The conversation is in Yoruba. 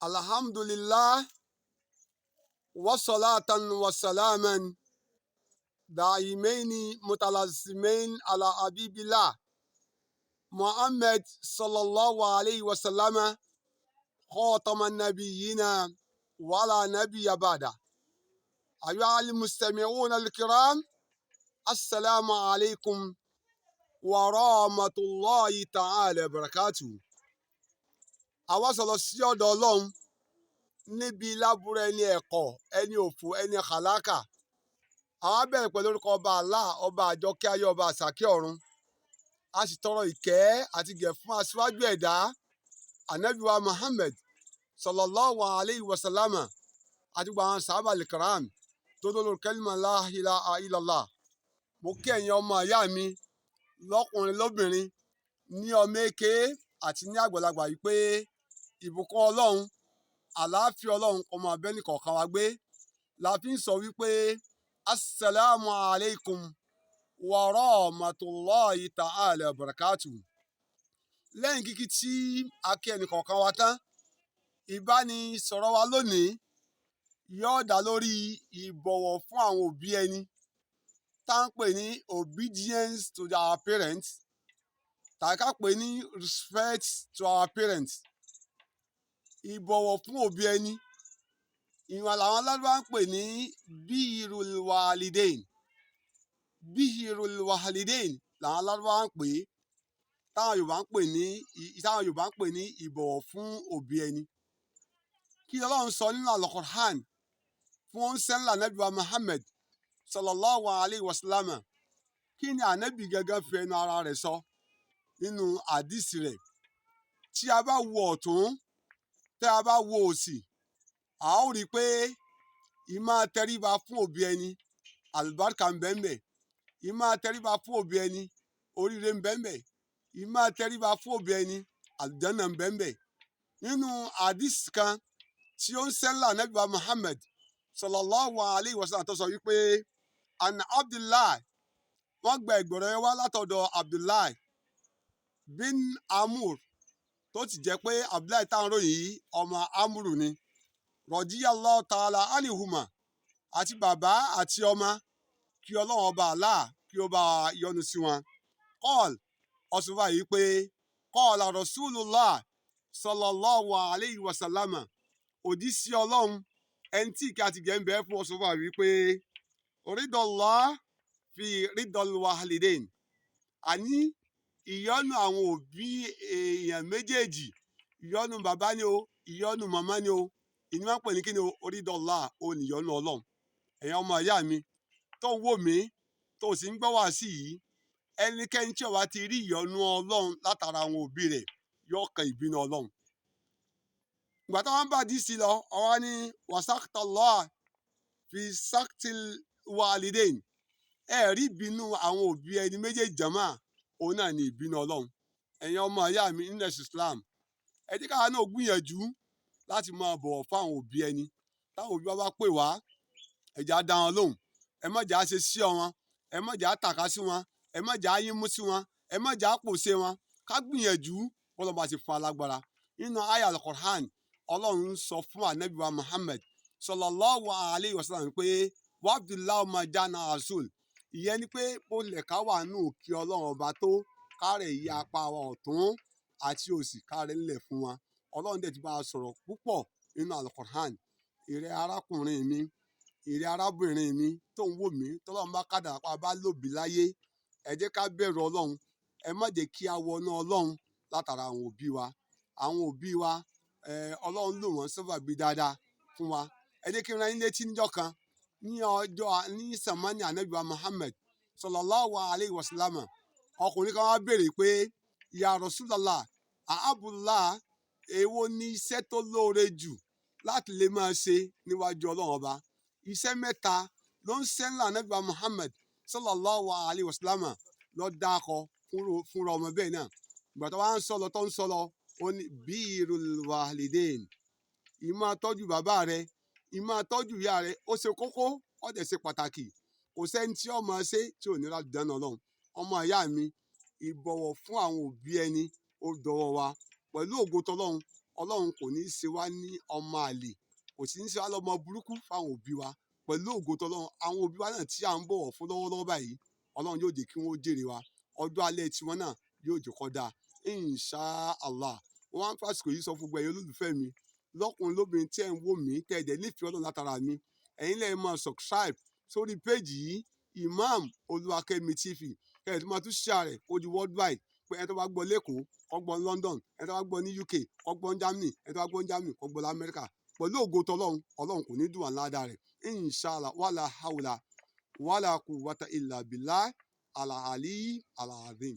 Alhamdulillah wassalatan wassalaman daimaini mutalazimain ala habibillah Muhammad sallallahu alayhi wa sallama khataman nabiyina wala nabiyya ba'da. Ayyuha al-mustami'una al-kiram, assalamu alaykum wa rahmatullahi ta'ala wa barakatuh. Àwa sọ̀rọ̀ sí ọ̀dọ̀ Ọlọ́run níbi láburú ẹni ẹ̀kọ́, ẹni òfò, ẹni kàlákà. Àwa bẹ̀rẹ̀ pẹ̀lú orúkọ ọba Allah, ọba àjọkẹ́ ayé, ọba àsàkẹ́ ọ̀run. A sì tọrọ ìkẹ́ àti gẹ̀ fún aṣíwájú ẹ̀dá Ànábì wa Muhammad sallallahu alayhi wa sallama àti gbogbo àwọn sàhábà al-kiram tó lórí kẹ́límà la ilaha illallah. Mo kí ẹ̀yin ọmọ ìyá mi lọ́kùnrin lóbìnrin, ní ọmọ èké àti ní àgbàlagbà yìí pé ìbùkún Ọlọ́run, àlàáfíà Ọlọ́run kó máa bá ẹnìkọ̀ọ̀kan wa gbé. La fi ń sọ wípé assalamu alaikum wa rahmatullahi ta'ala wa barakatuh. Lẹ́yìn kíkí tí a kí ẹnìkọ̀ọ̀kan wa tán, ìbánisọ̀rọ̀ wa lónìí yóò dá lórí ìbọ̀wọ̀ fún àwọn òbí ẹni, tá ń pè ní obedience to our parents, tàbí ká pè ní respect to our parents. Ìbọ̀wọ̀ fún òbí ẹni, ìwọ̀n làwọn Lárúbáwá ń pè ní birrul walidain. Birrul walidain làwọn Lárúbáwá ń pè é, táwọn Yorùbá ń pè ní ìbọ̀wọ̀ fún òbí ẹni. Kí Ọlọ́run sọ nínú Al-Qur'an fún oníṣẹ́ ńlá Ànábì wa Muhammad sallallahu alayhi wa sallam? Kí ni Ànábì gangan fi ẹnu ara rẹ̀ sọ nínú àdìsí rẹ̀? Tí a bá wo ọ̀tún, tí a bá wo òsì, a ó rí i pé ìmáa tẹríba fún òbí ẹni, àlùbáríkà ń bẹ ńbẹ̀. Ìmáa tẹríba fún òbí ẹni, oríire ń bẹ ńbẹ̀. Ìmáa tẹríba fún òbí ẹni, àlùjánnà ń bẹ ńbẹ̀. Nínú àdìsí kan tí ó ń sẹ́ńlá Ànábì wa Muhammad sallallahu alayhi wa sallam tó sọ wípé an Abdullahi, wọ́n gba ìgbọ̀rọ̀ yẹn wá látọ̀dọ̀ Abdullahi bin Amur, tó ti jẹ́ pé Abdullahi táwọn ròyìn yìí ọmọ Amuru ni, radiyallahu ta'ala anihuma, àti bàbá àti ọmọ, kí Ọlọ́run ọba Allah kí ó bá yọ́nú sí wọn. Qal, ó sọ báyìí pé qala Rasulullah sallallahu alayhi wa sallam, òjíṣẹ́ Ọlọ́run ẹni tí ìkẹ́ àti ìgẹ̀ ń bẹ fún, ó sọ báyìí pé ridallah fi ridal walidain, àní ìyọ́nú àwọn òbí èèyàn méjèèjì, ìyọ́nú bàbá ni o, ìyọ́nú màmá ni o, ìní máa ń pè ní kí ni o, ridallah, ó ní ìyọ́nú Ọlọ́run. Ẹ̀yin ọmọ ìyá mi tó ń wò mí, tó sì ń gbọ́ wá sí yìí, ẹnikẹ́ni tí ó bá ti rí ìyọ́nú Ọlọ́run látara àwọn òbí rẹ̀ yóò kan ìbínú Ọlọ́run. Ìgbà táwọn bá dí sí lọ, ọwọ́ ní wasaqtallah fi saqtil walidain, rí ìbínú àwọn òbí ẹni méjèèjì jàmáà, òun náà ni ìbínú Ọlọ́run. Ẹ̀yin ọmọ ìyá mi nínú Islam, ẹ jẹ́ káwa náà gbìyànjú láti máa bọ̀wọ̀ fún àwọn òbí ẹni. Táwọn òbí wa bá pè wá, ẹ jẹ́ á dá wọn lóhùn, ẹ má jẹ́ á ṣe sí wọn, ẹ má jẹ́ á tàka sí wọn, ẹ má jẹ́ á yínmú sí wọn, ẹ má jẹ́ á pòṣe wọn. Ká gbìyànjú bọ́lá bá ti fún alágbára. Nínú àyá Al-Qur'an, Ọlọ́run sọ fún Ànábì wa Muhammad sallallahu alayhi wa sallam pé wa abdullahi ma jana rasul, ìyẹn ni pé ó lè ká wà nù kí Ọlọ́run ọba tó kárẹ̀ yí apá wa ọ̀tún àti òsì kárẹ̀ ńlẹ̀ fún wa. Ọlọ́run dẹ̀ ti bá a sọ̀rọ̀ púpọ̀ nínú Al-Qur'an. Ìrẹ́ arákùnrin mi, ìrẹ́ arábìnrin mi tó ń wò mí, tọ́lọ́run bá kádàrá pa bá lòbí láyé, ẹ jẹ́ ká bẹ̀rù Ọlọ́run. Ẹ má jẹ́ kí a wọnú Ọlọ́run látara àwọn òbí wa. Àwọn òbí wa, Ọlọ́run lò wọ́n sábàbí dáadáa fún wa. Ẹ jẹ́ kí n rán yín létí níjọ́ kan, ní sàmánì Ànábì wa Muhammad sallallahu alayhi wa sallam, ọkùnrin kan wá béèrè pé ya Rasulallah, àbúlá, èwo ni iṣẹ́ tó lóore jù láti lè máa ṣe níwájú Ọlọ́run ọba? Iṣẹ́ mẹ́ta ló ń ṣe ńlá Ànábì wa Muhammad sallallahu alayhi wa sallam lọ dákọ fúnra ọmọ bẹ́ẹ̀ náà. Ìgbà tó wá ń sọ lọ, ó ní birrul walidain, ìmáa tọ́jú bàbá rẹ, ìmáa tọ́jú ìyá rẹ, ó ṣe kókó, ó dẹ̀ ṣe pàtàkì. Kò sẹ́ni tí ó máa ṣe tí ò ní láti dáná Ọlọ́run. Ọmọ ìyá mi, ìbọ̀wọ̀ fún àwọn òbí ẹni ó dọwọ́ wa. Pẹ̀lú ògo tọlọ́run, ọlọ́run kò ní í ṣe wá ní ọmọ àlè, kò sì ní í ṣe wá lọ́mọ burúkú fáwọn òbí wa. Pẹ̀lú ògo tọlọ́run, àwọn òbí wa náà tí à ń bọ̀wọ̀ fún lọ́wọ́lọ́wọ́ báyìí, ọlọ́run yóò jẹ́ kí wọ́n jèrè wa. Ọjọ́ alẹ́ tiwọn náà yóò jẹ́ kó dáa. Insha Allah. Wọ́n wá ń fàsìkò yìí sọ fún gbogbo ẹ̀yin olólùfẹ́ mi, lọ́kùnrin lóbìnrin tí ẹ̀ ń wò mí, tẹ́ ẹ dẹ̀ nífẹ̀ẹ́ ọlọ́run látara mi. Ẹ̀yin lẹ́yìn máa subscribe sórí péjì yìí, Imam Oluwakemi TV. Kẹ́ ẹ̀ tó máa tún share rẹ̀ kó di worldwide. Pé ẹni tó bá gbọ́ lÉkòó, kó gbọ́ London, ẹni tó bá gbọ́ ní UK, kó gbọ́ ní Germany, ẹni tó bá gbọ́ ní Germany, kó gbọ́ l'Amẹ́ríkà. Pẹ̀lú ògo tọlọ́run, ọlọ́run kò ní dùn wá ládàá rẹ̀. Inshallah wala hawla wala quwwata illa billah al-ali al-azim.